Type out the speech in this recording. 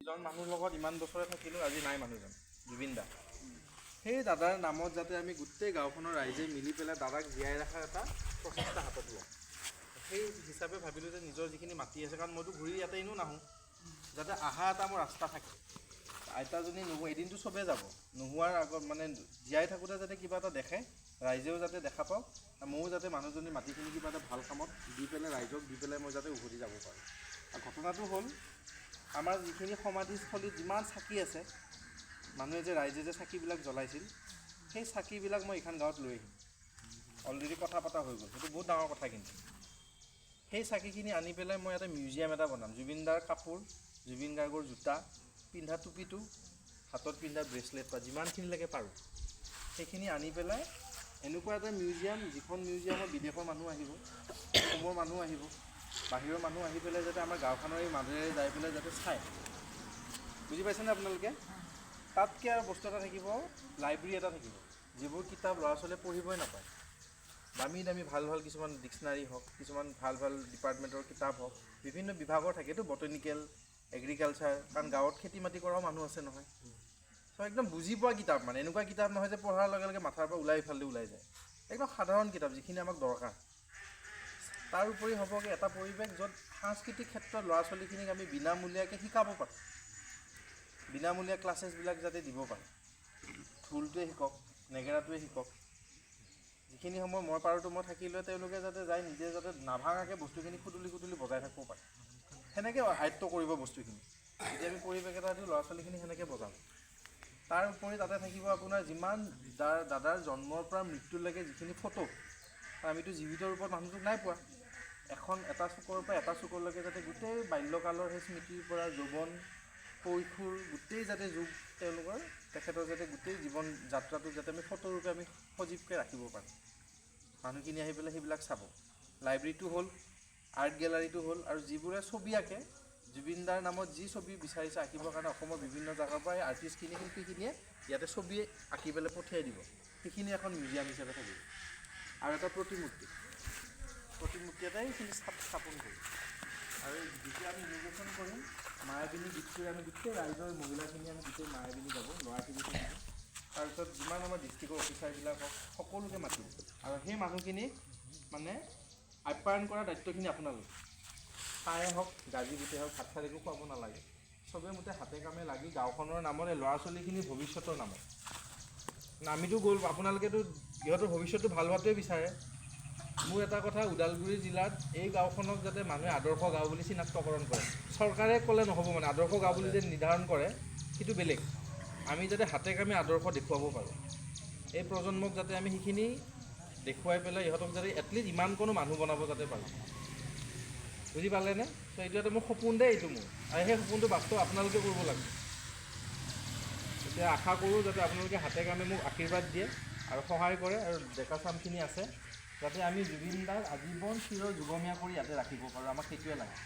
এজন মানুহৰ লগত ইমান বছৰে থাকিলোঁ, আজি নাই মানুহজন, জুবিন দা। সেই দাদাৰ নামত যাতে আমি গোটেই গাঁওখনৰ ৰাইজে মিলি পেলাই দাদাক জীয়াই ৰখাৰ এটা প্ৰচেষ্টা হাতত লওঁ। সেই হিচাপে ভাবিলোঁ যে নিজৰ যিখিনি মাটি আছে, কাৰণ মইতো ঘূৰি ইয়াতে এনেও নাহোঁ, যাতে অহা এটা মোৰ ৰাস্তা থাকে। আইতাজনী নোহোৱা, এদিনটো চবেই যাব, নোহোৱাৰ আগত মানে জীয়াই থাকোঁতে যাতে কিবা এটা দেখে, ৰাইজেও যাতে দেখা পাওক, ময়ো যাতে মানুহজনী মাটিখিনি কিবা এটা ভাল কামত দি পেলাই ৰাইজক দি পেলাই মই যাতে উভতি যাব পাৰোঁ। আৰু ঘটনাটো হ'ল, আমাৰ যিখিনি সমাধিস্থলীত যিমান চাকি আছে, মানুহে যে ৰাইজে যে চাকিবিলাক জ্বলাইছিল, সেই চাকিবিলাক মই এইখন গাঁৱত লৈ আহিম। অলৰেডি কথা পতা হৈ গ'ল, সেইটো বহুত ডাঙৰ কথা। কিন্তু সেই চাকিখিনি আনি পেলাই মই এটা মিউজিয়াম এটা বনাম। জুবিন দাৰ কাপোৰ, জুবিন গাৰ্গৰ জোতা, পিন্ধা টুপিটো, হাতত পিন্ধা ব্ৰেচলেট বা যিমানখিনিলৈকে পাৰোঁ সেইখিনি আনি পেলাই এনেকুৱা এটা মিউজিয়াম, যিখন মিউজিয়ামত বিদেশৰ মানুহ আহিব, অসমৰ মানুহ আহিব, বাহিৰৰ মানুহ আহি পেলাই যাতে আমাৰ গাঁওখনৰ এই মাজেৰে যাই পেলাই যাতে চায়। বুজি পাইছেনে আপোনালোকে? তাতকৈ আৰু বস্তু এটা থাকিব, লাইব্ৰেৰী এটা থাকিব, যিবোৰ কিতাপ ল'ৰা ছোৱালীয়ে পঢ়িবই নাপায়। দামী দামী ভাল ভাল কিছুমান ডিক্সনাৰী হওক, কিছুমান ভাল ভাল ডিপাৰ্টমেণ্টৰ কিতাপ হওক, বিভিন্ন বিভাগৰ থাকেতো, বটানিকেল, এগ্ৰিকালচাৰ, কাৰণ গাঁৱত খেতি মাটি কৰাও মানুহ আছে নহয়। চ' একদম বুজি পোৱা কিতাপ, মানে এনেকুৱা কিতাপ নহয় যে পঢ়াৰ লগে লগে মাথাৰ পৰা ইফালে ওলাই যায়। একদম সাধাৰণ কিতাপ, যিখিনি আমাক দৰকাৰ। তাৰ উপৰি হ'বগৈ এটা পৰিৱেশ য'ত সাংস্কৃতিক ক্ষেত্ৰত ল'ৰা ছোৱালীখিনিক আমি বিনামূলীয়াকৈ শিকাব পাৰোঁ। বিনামূলীয়া ক্লাছেছবিলাক যাতে দিব পাৰোঁ। ঢোলটোৱে শিকক, নেগেৰাটোৱে শিকক, যিখিনি সময় মই পাৰোঁতো মই থাকিলে তেওঁলোকে যাতে যায় নিজে যাতে নাভাঙাকৈ বস্তুখিনি খুদুলি খুদুলি বজাই থাকিব পাৰে। সেনেকৈ আয়ত্ব কৰিব বস্তুখিনি। যেতিয়া আমি পৰিৱেশ এটা দিওঁ, ল'ৰা ছোৱালীখিনি সেনেকৈ বজাব। তাৰ উপৰি তাতে থাকিব আপোনাৰ যিমান দাদাৰ জন্মৰ পৰা মৃত্যুলৈকে যিখিনি ফটো, আমিতো জীৱিত ৰূপত মানুহটোক নাই পোৱা, এটা চুকৰ পৰা এটা চুকলৈকে যাতে গোটেই বাল্যকালৰ সেই স্মৃতিৰ পৰা যৌৱন, কৈশোৰ, গোটেই যাতে যুগ তেওঁলোকৰ, তেখেতৰ যাতে গোটেই জীৱন যাত্ৰাটো যাতে আমি ফটোৰূপে আমি সজীৱকৈ ৰাখিব পাৰোঁ। মানুহখিনি আহি পেলাই সেইবিলাক চাব। লাইব্ৰেৰীটো হ'ল, আৰ্ট গেলাৰীটো হ'ল, আৰু যিবোৰে ছবি আঁকে, জুবিন দাৰ নামত যি ছবি বিচাৰিছে আঁকিবৰ কাৰণে অসমৰ বিভিন্ন জেগাৰ পৰা এই আৰ্টিষ্টখিনি, শিল্পীখিনিয়ে ইয়াতে ছবি আঁকি পেলাই পঠিয়াই দিব। সেইখিনি এখন মিউজিয়াম হিচাপে থাকিব। আৰু এটা প্ৰতিমূৰ্তি এটাই সেইখিনি স্থাপন কৰিম। আৰু যেতিয়া আমি ইন'ভেশ্যন কৰিম, মায়াবিনী গীতটোৰে আমি গোটেই ৰাইজৰ মহিলাখিনি আমি গোটেই মায়াবিনী গাব, ল'ৰাখিনি থাকিব। তাৰপিছত যিমান আমাৰ ডিষ্ট্ৰিক্টৰ অফিচাৰবিলাক হওক, সকলোকে মাতিম। আৰু সেই মানুহখিনিক মানে আপ্যায়ন কৰাৰ দায়িত্বখিনি আপোনালোক। চায়ে হওক, গাজি গোটেই হওক, ভাত চাত একো খুৱাব নালাগে। চবে মোতে হাতে কামে লাগি গাঁওখনৰ নামত, এই ল'ৰা ছোৱালীখিনিৰ ভৱিষ্যতৰ নামত, আমিতো গ'ল, আপোনালোকেতো ইহঁতৰ ভৱিষ্যতটো ভাল হোৱাটোৱে বিচাৰে। মোৰ এটা কথা, ওদালগুৰি জিলাত এই গাঁওখনক যাতে মানুহে আদৰ্শ গাঁও বুলি চিনাক্তকৰণ কৰে। চৰকাৰে ক'লে নহ'ব, মানে আদৰ্শ গাঁও বুলি যে নিৰ্ধাৰণ কৰে সেইটো বেলেগ। আমি যাতে হাতে কামে আদৰ্শ দেখুৱাব পাৰোঁ। এই প্ৰজন্মক যাতে আমি সেইখিনি দেখুৱাই পেলাই ইহঁতক যাতে এটলিষ্ট ইমানকণো মানুহ বনাব যাতে পাৰোঁ। বুজি পালেনে? ত' এইটো এটা মোৰ সপোন দেই, এইটো মোৰ, আৰু সেই সপোনটো বাস্তৱ আপোনালোকে কৰিব লাগে। এতিয়া আশা কৰোঁ যাতে আপোনালোকে হাতে কামে মোক আশীৰ্বাদ দিয়ে আৰু সহায় কৰে, আৰু ডেকা চামখিনি আছে যাতে আমি জুবিন দাক আজীৱন চিৰ যুগমীয়া কৰি ইয়াতে ৰাখিব পাৰোঁ। আমাক সেইটোৱে লাগে।